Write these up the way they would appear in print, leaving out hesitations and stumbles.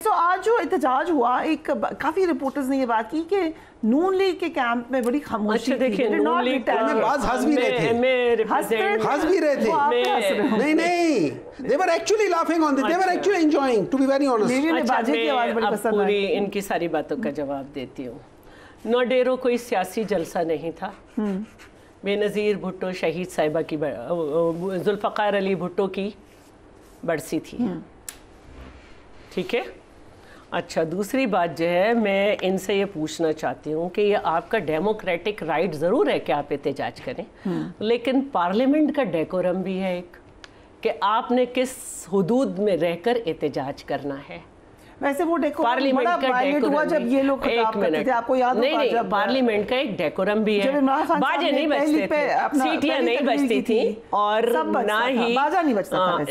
تو آج جو احتجاج ہوا، ایک کافی رپورٹرز نے یہ بات کی کہ نون لیگ کے کیمپ میں بڑی خاموشی تھی. دیکھیں نون لیگ بعض ہنس بھی رہے تھے، ہنس بھی رہے تھے. نہیں they were actually laughing on it, they were actually enjoying, to be very honest. میں اب پوری ان کی ساری باتوں کا جواب دیتی ہوں. نو ڈیرو کوئی سیاسی جلسہ نہیں تھا. بے نظیر بھٹو شہید صاحبہ کی ذوالفقار علی بھٹو کی برسی تھی. ٹھیک ہے. اچھا دوسری بات جو ہے میں ان سے یہ پوچھنا چاہتی ہوں کہ یہ آپ کا ڈیموکریٹک رائٹ ضرور ہے کہ آپ احتجاج کریں، لیکن پارلیمنٹ کا ڈیکورم بھی ہے ایک کہ آپ نے کس حدود میں رہ کر احتجاج کرنا ہے. ویسے وہ ڈیکورم بڑا وائلیٹ ہوا جب یہ لوگ خطاب کرتے تھے، آپ کو یاد ہوگا جب پارلیمنٹ کا ایک ڈیکورم بھی ہے. باجے نہیں بجتے تھے، سیٹیاں نہیں بجتی تھیں، اور نہ ہی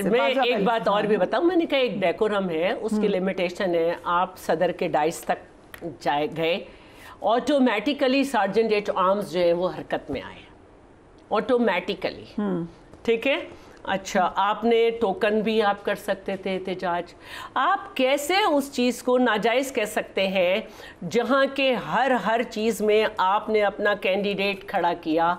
میں ایک بات اور بھی بتاؤں، میں نے کہا ایک ڈیکورم ہے، اس کی لمیٹیشن ہے. آپ صدر کے ڈائس تک گئے، آٹومیٹیکلی سارجنٹ ایٹ آرمز جو ہے وہ حرکت میں آئے آٹومیٹیکلی. ٹھیک ہے. اچھا آپ نے ٹوکن بھی آپ کر سکتے تھے احتجاج. آپ کیسے اس چیز کو ناجائز کہہ سکتے ہیں جہاں کہ ہر چیز میں آپ نے اپنا کینڈیڈیٹ کھڑا کیا؟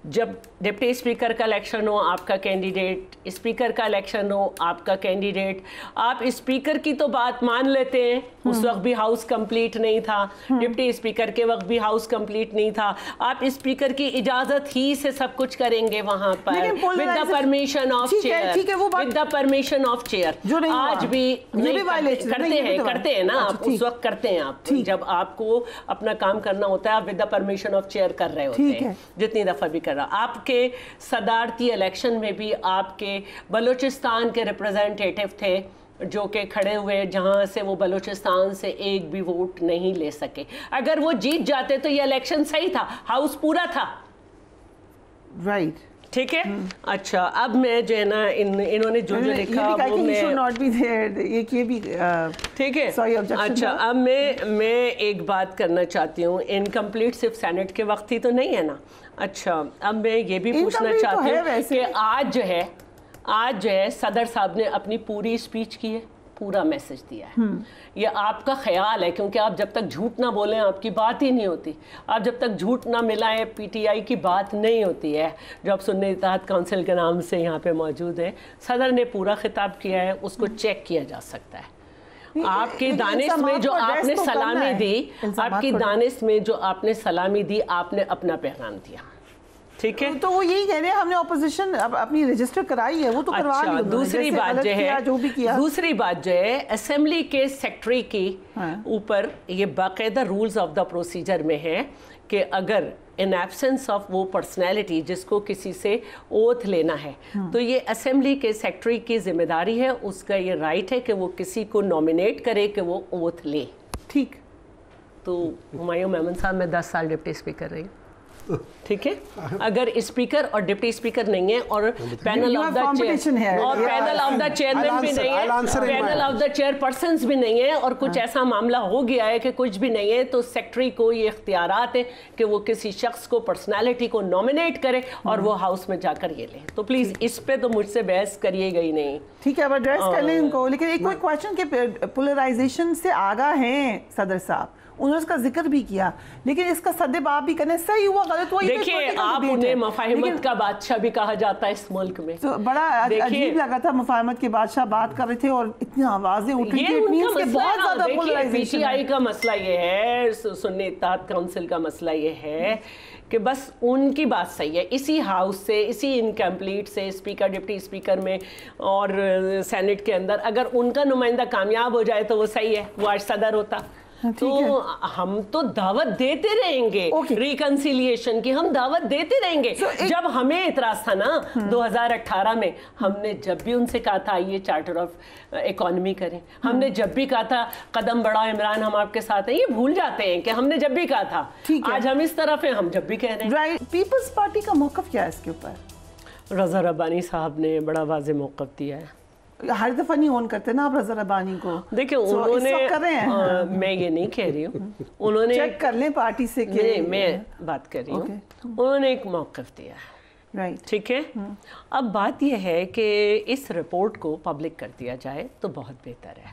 جب ڈپٹی اسپیکر کا الیکشن ہو آپ کا کینڈیڈیٹ، اسپیکر کا الیکشن ہو آپ کا کینڈیڈیٹ. آپ اسپیکر کی تو بات مان لیتے ہیں، اس وقت بھی ہاؤس کمپلیٹ نہیں تھا، ڈپٹی اسپیکر کے وقت بھی ہاؤس کمپلیٹ نہیں تھا. آپ اسپیکر کی اجازت ہی سے سب کچھ کریں گے وہاں پر with the permission of chair, with the permission of chair. آج بھی کرتے ہیں نا آپ، اس وقت کرتے ہیں آپ جب آپ کو اپنا کام کرنا ہوتا ہے، آپ with the permission of chair کر رہے ہوتے ہیں جتنی دفعہ بھی کر. آپ کے صدارتی الیکشن میں بھی آپ کے بلوچستان کے ریپرزینٹیٹیو تھے جو کہ کھڑے ہوئے، جہاں سے وہ بلوچستان سے ایک بھی ووٹ نہیں لے سکے. اگر وہ جیت جاتے تو یہ الیکشن صحیح تھا، ہاؤس پورا تھا. رائٹ. ٹھیک ہے. اچھا اب میں جو ہے نا انہوں نے جو لکھا وہ میں ٹھیک ہے. اچھا اب میں ایک بات کرنا چاہتی ہوں، انکمپلیٹ صرف سینٹ کے وقت ہی تو نہیں ہے نا. اچھا اب میں یہ بھی پوچھنا چاہتی ہوں کہ آج جو ہے صدر صاحب نے اپنی پوری اسپیچ کی ہے، پورا میسج دیا ہے. یہ آپ کا خیال ہے کیونکہ آپ جب تک جھوٹ نہ بولیں آپ کی بات ہی نہیں ہوتی. آپ جب تک جھوٹ نہ ملائیں پی ٹی آئی کی بات نہیں ہوتی ہے. جو آپ سنی اتحاد کونسل کے نام سے یہاں پہ موجود ہے، صدر نے پورا خطاب کیا ہے، اس کو چیک کیا جا سکتا ہے. آپ کی دانش میں جو آپ نے سلامی دی، آپ کی دانش میں جو آپ نے سلامی دی، آپ نے اپنا پیغام دیا. ٹھیک ہے. تو وہ یہی کہہ رہے ہیں ہم نے اپوزیشن اپنی رجسٹر کرائی ہے، وہ تو کروا لی. دوسری بات جو ہے اسمبلی کے سیکٹری کی اوپر یہ باقاعدہ رولز آف دا پروسیجر میں ہے کہ اگر ان ایبسنس آف وہ پرسنالٹی جس کو کسی سے اوتھ لینا ہے تو یہ اسمبلی کے سیکٹری کی ذمہ داری ہے، اس کا یہ رائٹ ہے کہ وہ کسی کو نومینیٹ کرے کہ وہ اوتھ لے. ٹھیک. تو ہمایوں میمن صاحب میں 10 سال ڈپٹی اسپیکر رہی. ٹھیک ہے. اگر اسپیکر اور ڈپٹی اسپیکر نہیں ہے اور پینل آف دا چیئرمین بھی نہیں ہے، panel of the chairpersons بھی نہیں ہے، اور کچھ ایسا معاملہ ہو گیا ہے کہ کچھ بھی نہیں ہے، تو سیکٹری کو یہ اختیارات ہیں کہ وہ کسی شخص کو، پرسنالٹی کو نومینیٹ کرے اور وہ ہاؤس میں جا کر یہ لے. تو پلیز اس پہ تو مجھ سے بحث کریے گا ہی نہیں. ٹھیک ہے اب ایڈریس کر لیں ان کو. لیکن ایک کوئی کویشچن کہ پولرائزیشن سے آگاہ ہیں صدر صاحب، انہوں نے اس کا ذکر بھی کیا، لیکن اس کا صدب آپ بھی کرنے صحیح ہوا غلط ہوا. دیکھیں آپ انہیں مفاہمت کا بادشاہ بھی کہا جاتا ہے اس ملک میں. بڑا عجیب لگا تھا، مفاہمت کے بادشاہ بات کر رہے تھے اور اتنی آوازیں اٹھ رہی تھیں. بہت زیادہ پی ٹی آئی کا مسئلہ یہ ہے، سنی اتحاد کونسل کا مسئلہ یہ ہے کہ بس ان کی بات صحیح ہے. اسی ہاؤس سے، اسی انکمپلیٹ سے، اسپیکر ڈپٹی اسپیکر میں اور سینٹ کے اندر اگر ان کا نمائندہ کامیاب ہو جائے تو وہ صحیح ہے، وہ آج صدر ہوتا. تو ہم تو دعوت دیتے رہیں گے ریکنسیلیشن کی، ہم دعوت دیتے رہیں گے. جب ہمیں اعتراض تھا نا 2018 میں، ہم نے جب بھی ان سے کہا تھا یہ چارٹر آف اکانومی کریں، ہم نے جب بھی کہا تھا قدم بڑھا عمران ہم آپ کے ساتھ ہیں. یہ بھول جاتے ہیں کہ ہم نے جب بھی کہا تھا. آج ہم اس طرف ہیں، ہم جب بھی کہہ رہے ہیں. پیپلز پارٹی کا موقف کیا ہے اس کے اوپر؟ رضا ربانی صاحب نے بڑا واضح موقف دیا ہے. ہر دفعہ نہیں اون کرتے نا آپ رضا ربانی کو. دیکھیں انہوں نے، میں یہ نہیں کہہ رہی ہوں، انہوں نے چیک کر لیں پارٹی سے کہ میں بات کر رہی ہوں. انہوں نے ایک موقف دیا ہے. ٹھیک ہے. اب بات یہ ہے کہ اس رپورٹ کو پبلک کر دیا جائے تو بہت بہتر ہے.